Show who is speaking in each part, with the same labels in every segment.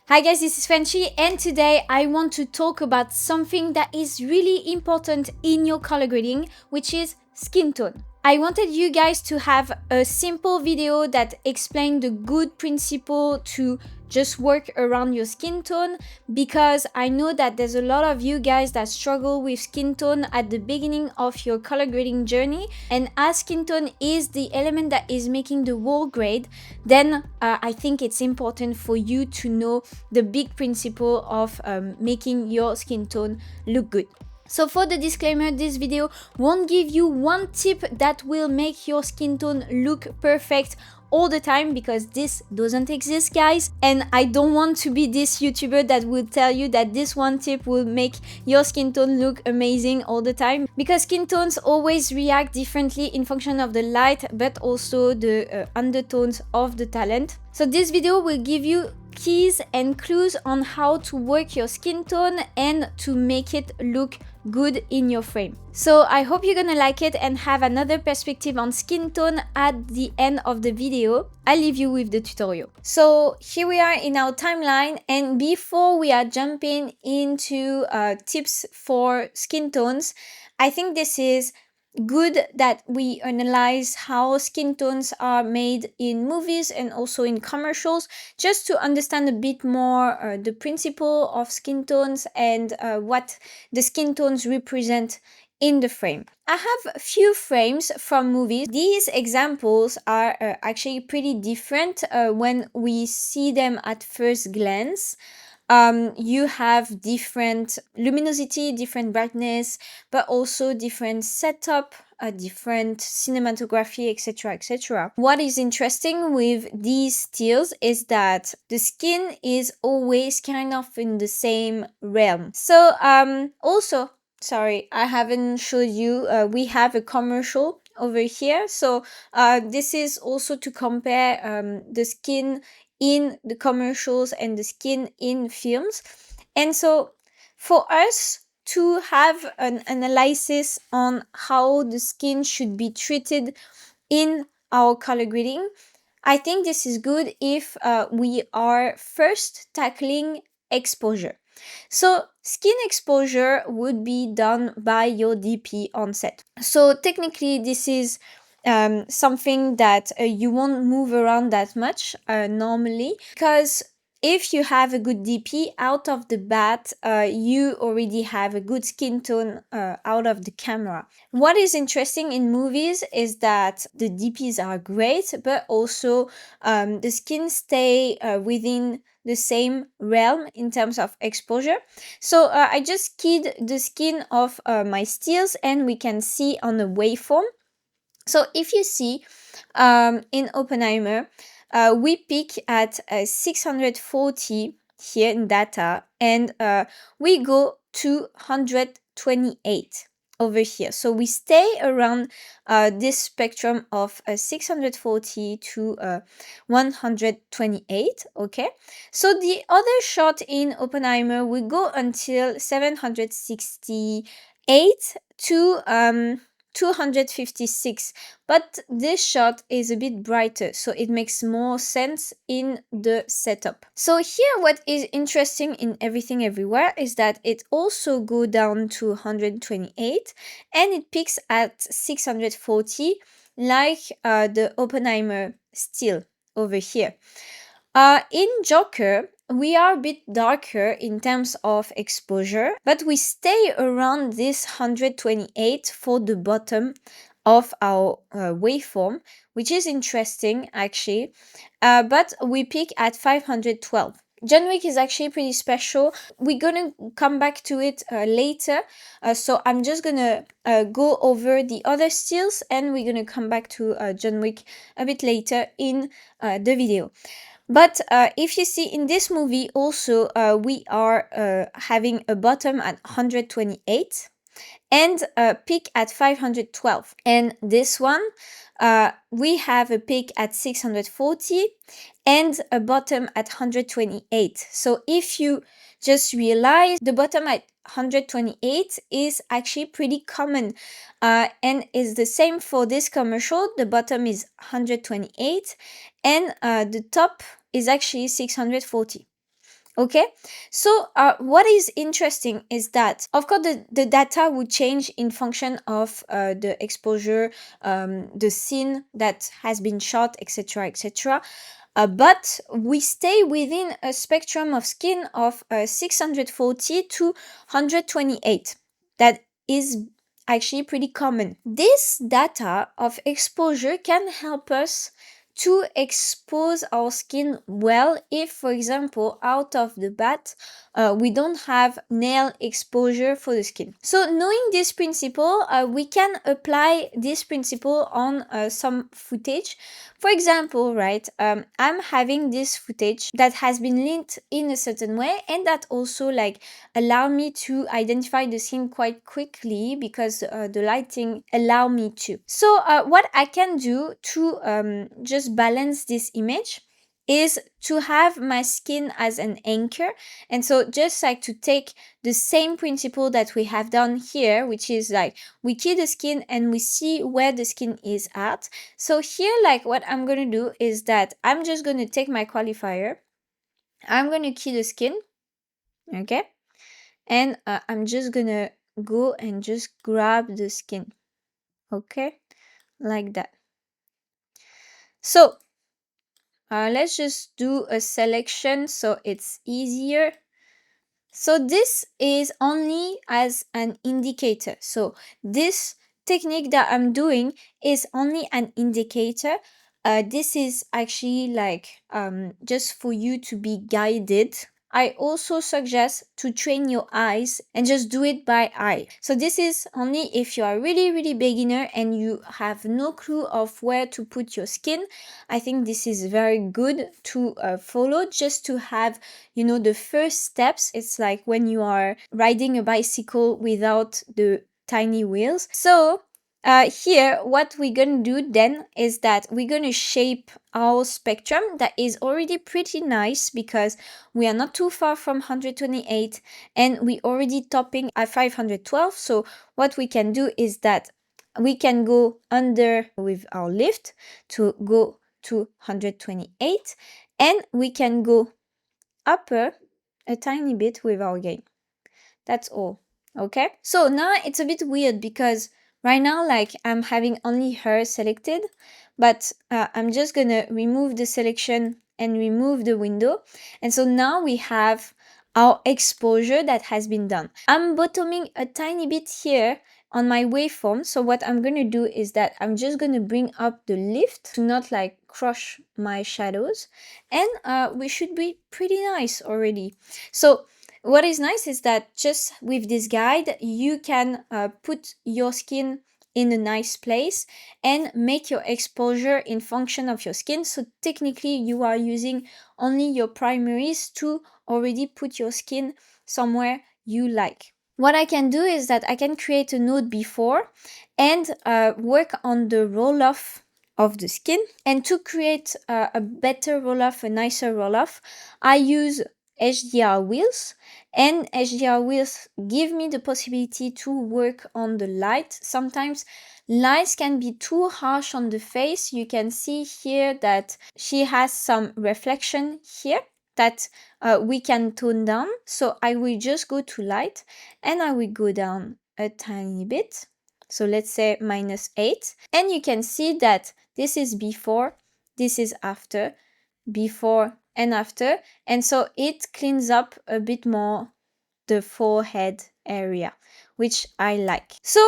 Speaker 1: Hi guys, this is Frenchie, and today I want to talk about something that is really important in your color grading, which is skin tone. I wanted you guys to have a simple video that explained the good principle to just work around your skin tone, because I know that there's a lot of you guys that struggle with skin tone at the beginning of your color grading journey, and as skin tone is the element that is making the whole grade, then I think it's important for you to know the big principle of making your skin tone look good. So for the disclaimer, this video won't give you one tip that will make your skin tone look perfect all the time, because this doesn't exist, guys, and I don't want to be this YouTuber that will tell you that this one tip will make your skin tone look amazing all the time, because skin tones always react differently in function of the light, but also the undertones of the talent. So this video will give you keys and clues on how to work your skin tone and to make it look good in your frame. So I hope you're gonna like it and have another perspective on skin tone at the end of the video. I'll leave you with the tutorial. So here we are in our timeline, and before we are jumping into tips for skin tones, I think this is good that we analyze how skin tones are made in movies and also in commercials, just to understand a bit more the principle of skin tones and what the skin tones represent in the frame. I have a few frames from movies. These examples are actually pretty different when we see them at first glance. You have different luminosity, different brightness, but also different setup, different cinematography, etc, etc. What is interesting with these stills is that the skin is always kind of in the same realm. So also, sorry, I haven't showed you, we have a commercial over here. So this is also to compare the skin in the commercials and the skin in films. And so for us to have an analysis on how the skin should be treated in our color grading, I think this is good if we are first tackling exposure. So skin exposure would be done by your DP on set. So technically this is something that you won't move around that much normally, because if you have a good DP out of the bat, you already have a good skin tone out of the camera. What is interesting in movies is that the DPs are great, but also the skin stay within the same realm in terms of exposure. So I just keyed the skin of my stills, and we can see on the waveform. So if you see in Oppenheimer, we peak at 640 here in data, and we go to 128 over here. So we stay around this spectrum of 640 to 128. Okay, so the other shot in Oppenheimer we go until 768 to 256, but this shot is a bit brighter, so it makes more sense in the setup. So here what is interesting in Everything Everywhere is that it also go down to 128 and it peaks at 640, like the Oppenheimer still over here. In Joker, we are a bit darker in terms of exposure, but we stay around this 128 for the bottom of our waveform, which is interesting actually, but we peak at 512. John Wick is actually pretty special. We're gonna come back to it later, so I'm just gonna go over the other stills, and we're gonna come back to John Wick a bit later in the video. But if you see in this movie also, we are having a bottom at 128 and a peak at 512. And this one, we have a peak at 640 and a bottom at 128. So if you just realize, the bottom at 128 is actually pretty common, and is the same for this commercial. The bottom is 128 and the top is actually 640. Okay, so what is interesting is that, of course, the data would change in function of the exposure, the scene that has been shot, etc., etc. But we stay within a spectrum of skin of 640 to 128. That is actually pretty common. This data of exposure can help us to expose our skin well if, for example, out of the bat, we don't have nail exposure for the skin. So knowing this principle, we can apply this principle on some footage. For example, right, I'm having this footage that has been linked in a certain way, and that also like allow me to identify the scene quite quickly because the lighting allow me to. So what I can do to just balance this image is to have my skin as an anchor. And so just like to take the same principle that we have done here, which is like we key the skin and we see where the skin is at. So here, like what I'm going to do is that I'm just going to take my qualifier. I'm going to key the skin. Okay. And I'm just going to go and just grab the skin. Okay. Like that. So let's just do a selection so it's easier. So this is only as an indicator. So this technique that I'm doing is only an indicator. This is actually like just for you to be guided. I also suggest to train your eyes and just do it by eye. So this is only if you are really beginner and you have no clue of where to put your skin. I think this is very good to follow just to have, you know, the first steps. It's like when you are riding a bicycle without the tiny wheels. So here what we're gonna do then is that we're gonna shape our spectrum that is already pretty nice because we are not too far from 128 and we already topping at 512. So what we can do is that we can go under with our lift to go to 128, and we can go upper a tiny bit with our gain. That's all. Okay, so now it's a bit weird because right now like I'm having only her selected, but I'm just gonna remove the selection and remove the window, and so now we have our exposure that has been done. I'm bottoming a tiny bit here on my waveform, so what I'm gonna do is that I'm just gonna bring up the lift to not like crush my shadows, and we should be pretty nice already. So what is nice is that just with this guide, you can put your skin in a nice place and make your exposure in function of your skin. So technically you are using only your primaries to already put your skin somewhere you like. What I can do is that I can create a node before and work on the roll off of the skin. And to create a better roll off, a nicer roll off, I use HDR wheels, and HDR wheels give me the possibility to work on the light. Sometimes lights can be too harsh on the face. You can see here that she has some reflection here that we can tone down. So I will just go to light and I will go down a tiny bit. So let's say -8, and you can see that this is before, this is after, before and after, and so it cleans up a bit more the forehead area, which I like. So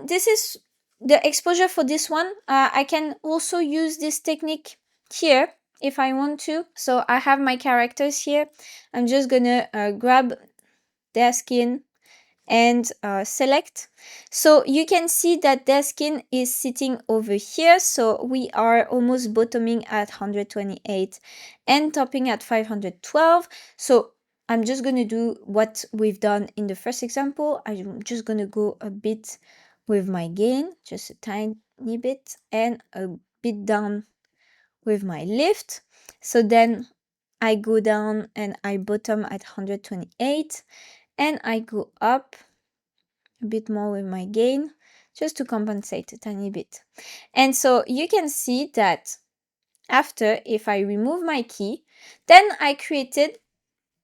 Speaker 1: this is the exposure for this one. I can also use this technique here if I want to. So I have my characters here. I'm just gonna grab their skin and select. So you can see that their skin is sitting over here. So we are almost bottoming at 128 and topping at 512. So I'm just going to do what we've done in the first example. I'm just going to go a bit with my gain, just a tiny bit, and a bit down with my lift. So then I go down and I bottom at 128, and I go up a bit more with my gain just to compensate a tiny bit. And so you can see that after, if I remove my key, then I created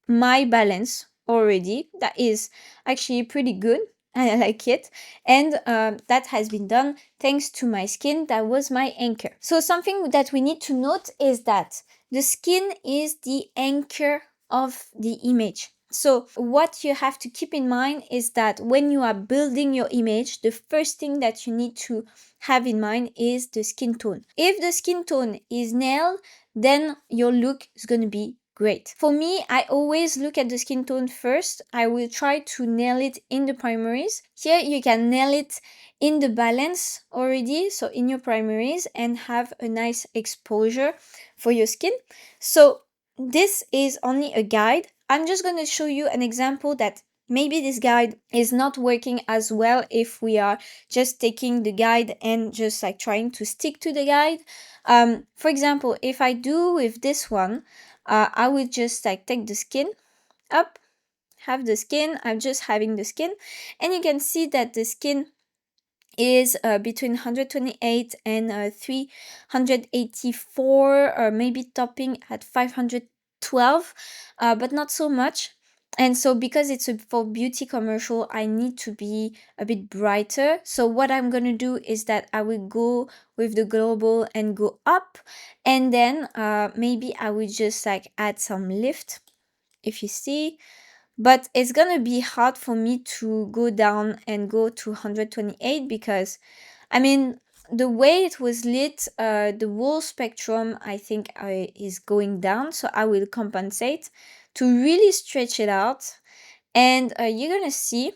Speaker 1: my balance already. That is actually pretty good. I like it. And that has been done thanks to my skin. That was my anchor. So something that we need to note is that the skin is the anchor of the image. So what you have to keep in mind is that when you are building your image, the first thing that you need to have in mind is the skin tone. If the skin tone is nailed, then your look is going to be great. For me, I always look at the skin tone first. I will try to nail it in the primaries. Here you can nail it in the balance already, so in your primaries, and have a nice exposure for your skin. So this is only a guide. I'm just going to show you an example that maybe this guide is not working as well if we are just taking the guide and just like trying to stick to the guide. For example, if I do with this one, I will just like take the skin up, have the skin, I'm just having the skin, and you can see that the skin is between 128 and 384, or maybe topping at 512, but not so much. And so because it's a for beauty commercial, I need to be a bit brighter. So what I'm gonna do is that I will go with the global and go up, and then maybe I will just like add some lift, if you see. But it's gonna be hard for me to go down and go to 128 because I mean, the way it was lit, the whole spectrum, I think, is going down. So I will compensate to really stretch it out. And you're gonna see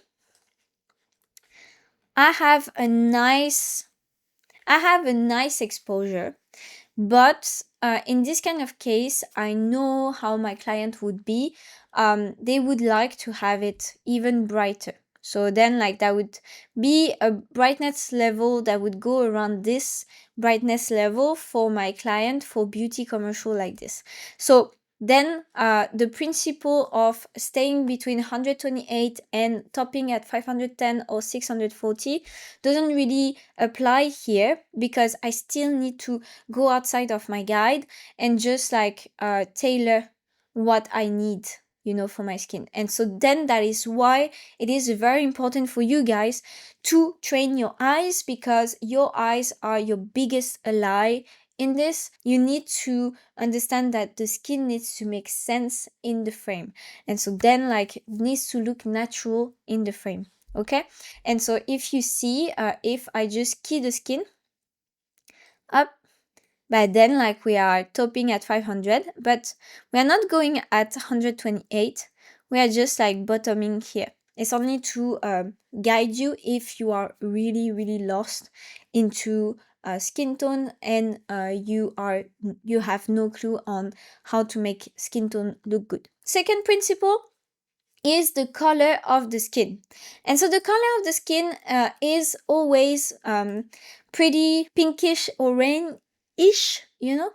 Speaker 1: I have a nice exposure. But in this kind of case, I know how my client would be. They would like to have it even brighter. So then like that would be a brightness level that would go around this brightness level for my client for beauty commercial like this. So then the principle of staying between 128 and topping at 510 or 640 doesn't really apply here, because I still need to go outside of my guide and just like tailor what I need, you know, for my skin. And so then that is why it is very important for you guys to train your eyes, because your eyes are your biggest ally in this. You need to understand that the skin needs to make sense in the frame, and so then like it needs to look natural in the frame. Okay, and so if you see if I just key the skin up, but then like we are topping at 500, but we are not going at 128. We are just like bottoming here. It's only to guide you if you are really lost into skin tone and you have no clue on how to make skin tone look good. Second principle is the color of the skin. And so the color of the skin is always pretty pinkish orange-ish, you know.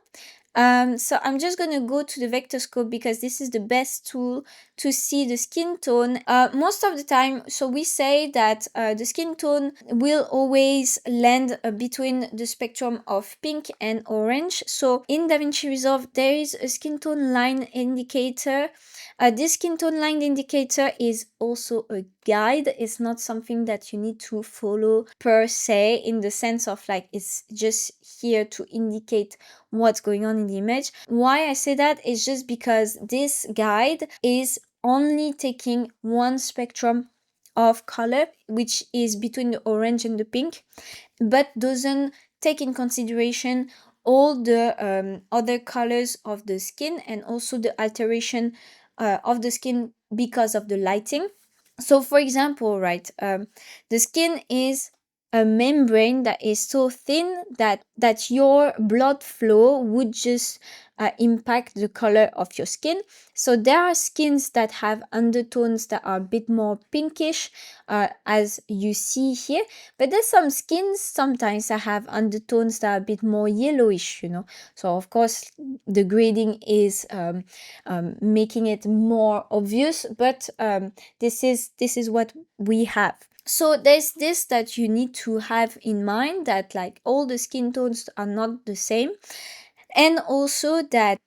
Speaker 1: So I'm just gonna go to the vector scope because this is the best tool to see the skin tone. Most of the time, so we say that the skin tone will always land between the spectrum of pink and orange. So in DaVinci Resolve, there is a skin tone line indicator. This skin tone line indicator is also a guide. It's not something that you need to follow per se, in the sense of like it's just here to indicate what's going on in the image. Why I say that is just because this guide is only taking one spectrum of color, which is between the orange and the pink, but doesn't take in consideration all the other colors of the skin and also the alteration of the skin because of the lighting. So for example, right, the skin is a membrane that is so thin that your blood flow would just impact the color of your skin. So there are skins that have undertones that are a bit more pinkish, as you see here, but there's some skins sometimes that have undertones that are a bit more yellowish, you know. So of course the grading is making it more obvious, but this is what we have. So there's this that you need to have in mind, that like all the skin tones are not the same. that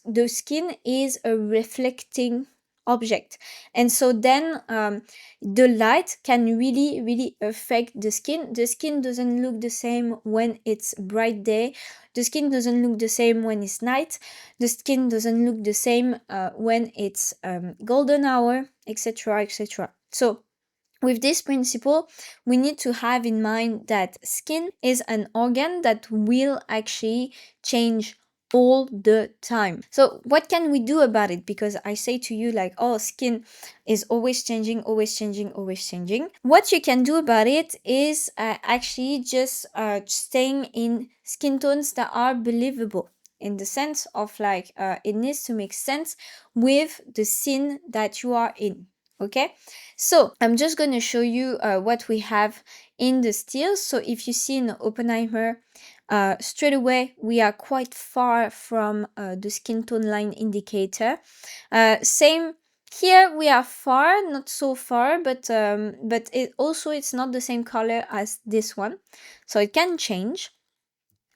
Speaker 1: the skin is a reflecting object, and so then the light can really affect the skin. The skin doesn't look the same when it's bright day, the skin doesn't look the same when it's night, the skin doesn't look the same when it's golden hour, etc, etc. So with this principle, we need to have in mind that skin is an organ that will actually change all the time. So what can we do about it? Because I say to you like, oh, skin is always changing, always changing, always changing. What you can do about it is actually just staying in skin tones that are believable, in the sense of like it needs to make sense with the scene that you are in. Okay, so I'm just going to show you what we have in the stills. So if you see in Oppenheimer, straight away we are quite far from the skin tone line indicator. Same here, we are far, not so far, but it's not the same color as this one, so it can change.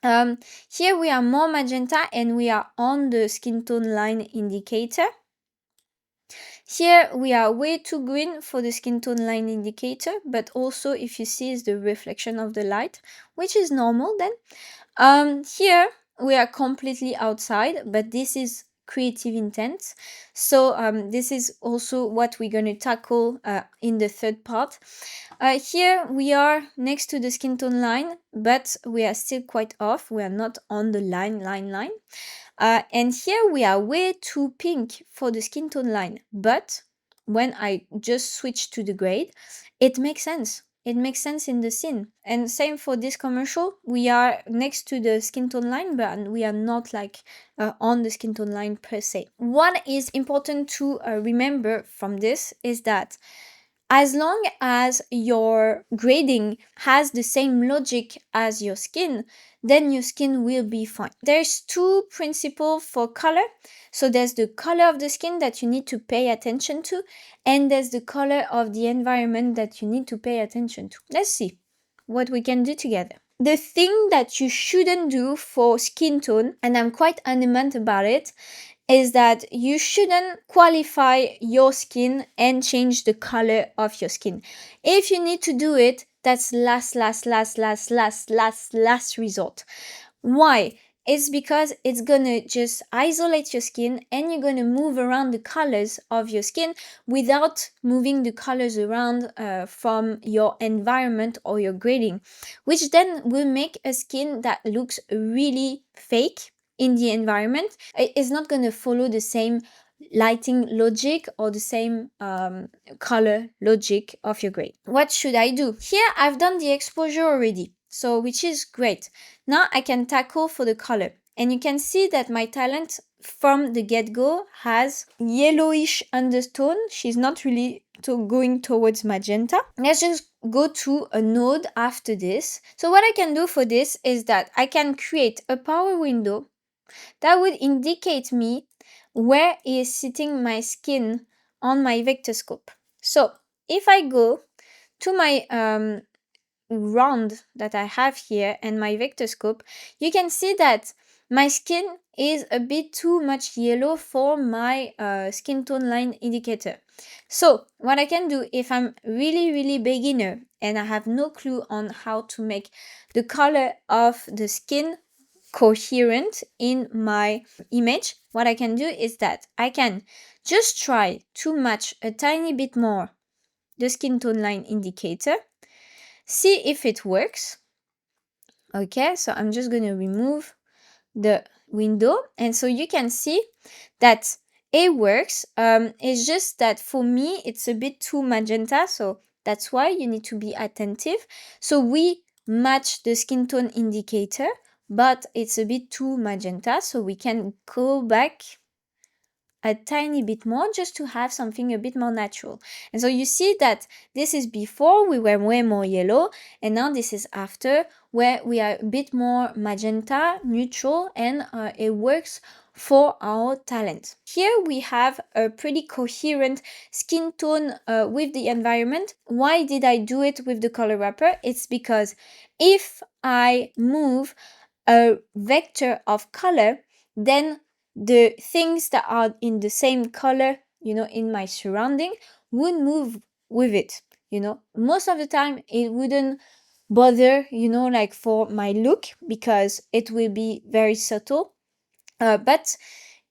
Speaker 1: Here we are more magenta and we are on the skin tone line indicator. Here we are way too green for the skin tone line indicator, but also if you see is the reflection of the light, which is normal then. Here we are completely outside, but this is creative intent. So this is also what we're going to tackle in the third part. Here we are next to the skin tone line, but we are still quite off. We are not on the line. And here we are way too pink for the skin tone line, but when I just switch to the grade, it makes sense. It makes sense in the scene. And same for this commercial, we are next to the skin tone line, but we are not like on the skin tone line per se. What is important to remember from this is that as long as your grading has the same logic as your skin, then your skin will be fine. There's two principles for color. So there's the color of the skin that you need to pay attention to, and there's the color of the environment that you need to pay attention to. Let's see what we can do together. The thing that you shouldn't do for skin tone, and I'm quite adamant about it, is that you shouldn't qualify your skin and change the color of your skin. If you need to do it, that's last resort. Why? It's because it's gonna just isolate your skin and you're gonna move around the colors of your skin without moving the colors around from your environment or your grading, which then will make a skin that looks really fake in the environment. It is not going to follow the same lighting logic or the same color logic of your grade. What should I do? Here I've done the exposure already, so which is great. Now I can tackle for the color, and you can see that my talent from the get-go has yellowish undertone. She's not really going towards magenta. Let's just go to a node after this. So what I can do for this is that I can create a power window that would indicate me where is sitting my skin on my vector scope. So if I go to my round that I have here and my vector scope, you can see that my skin is a bit too much yellow for my skin tone line indicator. So what I can do, if I'm really beginner and I have no clue on how to make the color of the skin coherent in my image, what I can do is that I can just try to match a tiny bit more the skin tone line indicator, see if it works. Okay, so I'm just going to remove the window, and so you can see that it works. It's just that for me it's a bit too magenta, so that's why you need to be attentive. So we match the skin tone indicator, but it's a bit too magenta, so we can go back a tiny bit more just to have something a bit more natural. And so you see that this is before we were way more yellow, and now this is after, where we are a bit more magenta, neutral, and it works for our talent. Here we have a pretty coherent skin tone with the environment. Why did I do it with the color wrapper? It's because if I move a vector of color, then the things that are in the same color, in my surrounding would move with it. Most of the time it wouldn't bother, like for my look, because it will be very subtle. But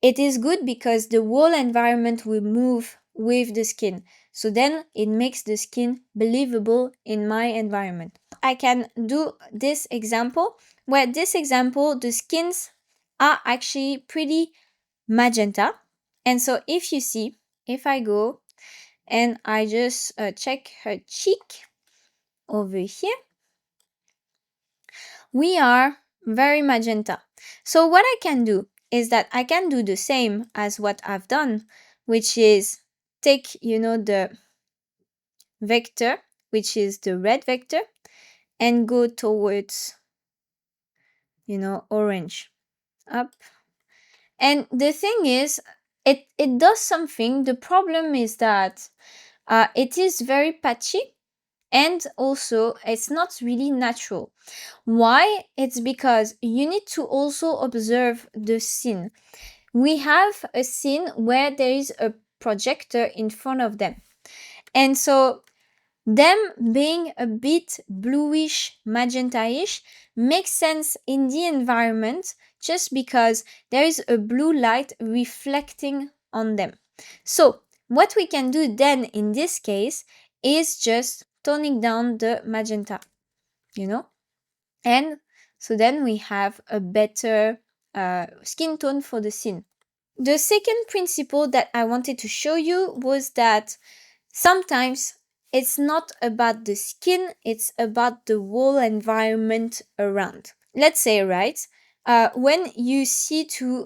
Speaker 1: it is good because the whole environment will move with the skin. So then it makes the skin believable in my environment. I can do this example, where this example, the skins are actually pretty magenta. And so if you see, if I go and I just check her cheek over here, we are very magenta. So what I can do is that I can do the same as what I've done, which is take, the vector, which is the red vector, and go towards, orange, up. And the thing is, it does something. The problem is that it is very patchy, and also it's not really natural. Why? It's because you need to also observe the scene. We have a scene where there is a projector in front of them. And so them being a bit bluish, magenta-ish makes sense in the environment just because there is a blue light reflecting on them. So what we can do then in this case is just toning down the magenta, and so then we have a better skin tone for the scene. The second principle that I wanted to show you was that sometimes it's not about the skin, it's about the whole environment around. Let's say, right, when you see to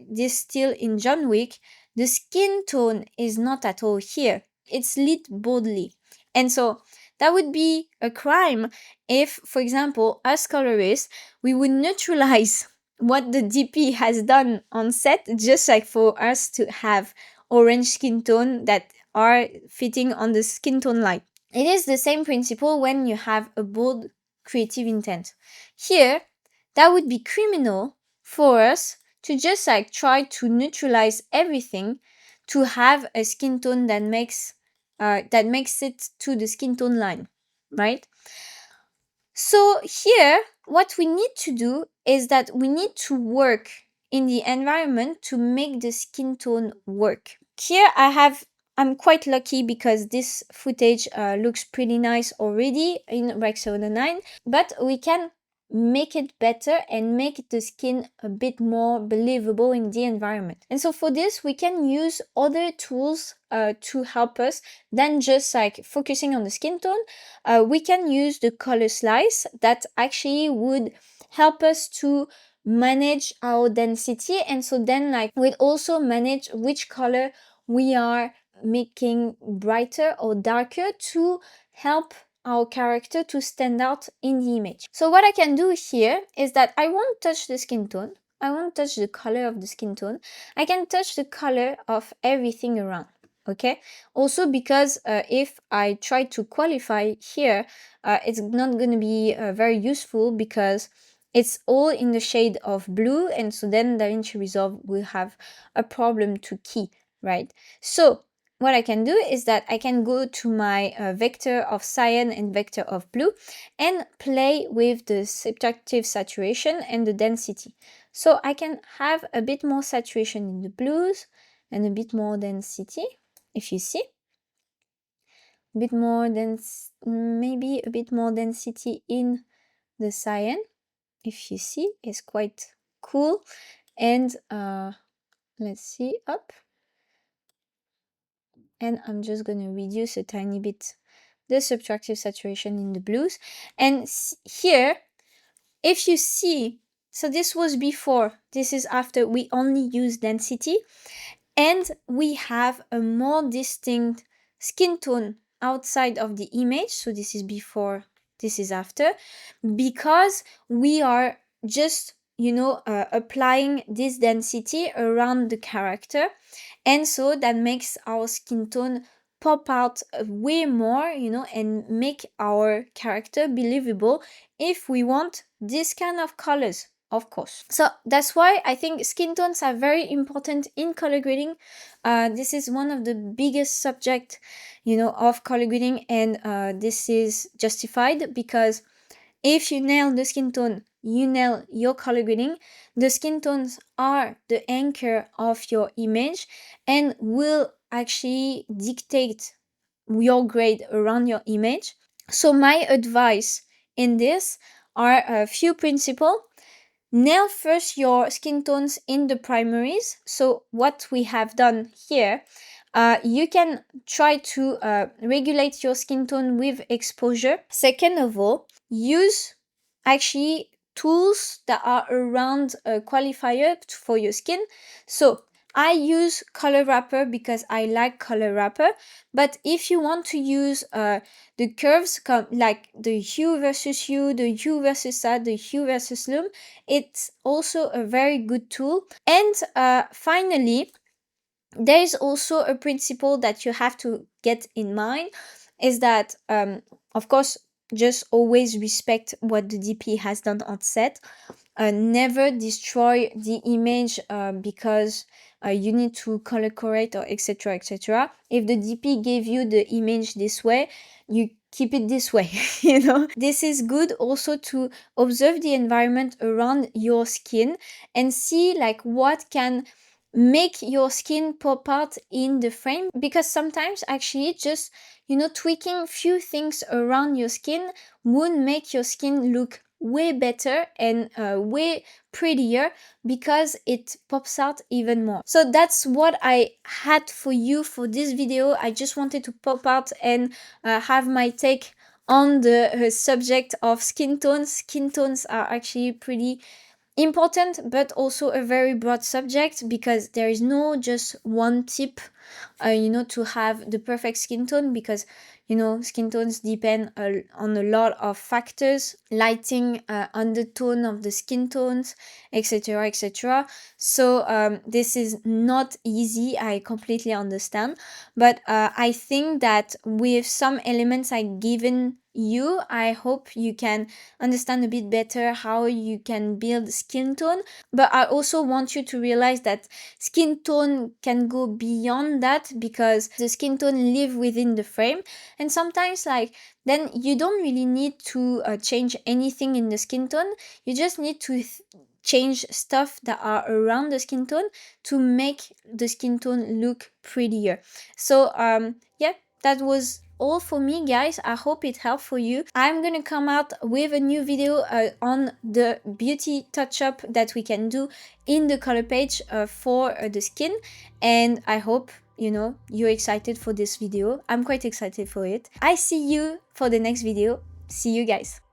Speaker 1: this still in John Wick, the skin tone is not at all here. It's lit boldly. And so that would be a crime if, for example, us colorists, we would neutralize what the DP has done on set, just like for us to have orange skin tone that are fitting on the skin tone line. It is the same principle when you have a bold creative intent. Here, that would be criminal for us to just like try to neutralize everything to have a skin tone that makes it to the skin tone line, right? So here, what we need to do is that we need to work in the environment to make the skin tone work. Here I'm quite lucky because this footage looks pretty nice already in Rec 709, but we can make it better and make the skin a bit more believable in the environment. And so for this, we can use other tools to help us than just like focusing on the skin tone. We can use the color slice that actually would help us to manage our density, and so then like we'll also manage which color we are making brighter or darker to help our character to stand out in the image. So what I can do here is that I won't touch the skin tone, I won't touch the color of the skin tone, I can touch the color of everything around. Okay, also because if I try to qualify here, it's not going to be very useful because it's all in the shade of blue, and so then DaVinci Resolve will have a problem to key, right? So what I can do is that I can go to my vector of cyan and vector of blue and play with the subtractive saturation and the density. So I can have a bit more saturation in the blues and a bit more density, if you see. A bit more maybe a bit more density in the cyan, if you see, is quite cool. And let's see, up. And I'm just going to reduce a tiny bit the subtractive saturation in the blues. And here, if you see, so this was before, this is after we only use density, and we have a more distinct skin tone outside of the image. So this is before, this is after, because we are just applying this density around the character, and so that makes our skin tone pop out way more, and make our character believable if we want this kind of colors. of course. So that's why I think skin tones are very important in color grading. This is one of the biggest subject, of color grading, and this is justified because if you nail the skin tone, you nail your color grading. The skin tones are the anchor of your image and will actually dictate your grade around your image. So my advice in this are a few principles. Nail first your skin tones in the primaries. So what we have done here, you can try to regulate your skin tone with exposure. Second of all, use actually tools that are around a qualifier for your skin. So I use color wrapper because I like color wrapper, but if you want to use the curves like the hue versus hue, the hue versus sad, the hue versus loom, it's also a very good tool. And finally, there is also a principle that you have to get in mind, is that of course, just always respect what the DP has done on set. Never destroy the image because you need to color correct or etc etc. If the DP gave you the image this way, you keep it this way. This is good also to observe the environment around your skin and see like what can make your skin pop out in the frame, because sometimes actually just tweaking few things around your skin would make your skin look way better and way prettier because it pops out even more. So that's what I had for you for this video. I just wanted to pop out and have my take on the subject of skin tones. Skin tones are actually pretty important, but also a very broad subject because there is no just one tip to have the perfect skin tone, because skin tones depend on a lot of factors, lighting, undertone of the skin tones, etc etc. So this is not easy, I completely understand, but I think that with some elements I given you, I hope you can understand a bit better how you can build skin tone. But I also want you to realize that skin tone can go beyond that, because the skin tone live within the frame, and sometimes like then you don't really need to change anything in the skin tone. You just need to change stuff that are around the skin tone to make the skin tone look prettier. So yeah, that was all for me, guys. I hope it helped for you. I'm gonna come out with a new video on the beauty touch-up that we can do in the color page for the skin, and I hope you're excited for this video. I'm quite excited for it. I see you for the next video. See you guys.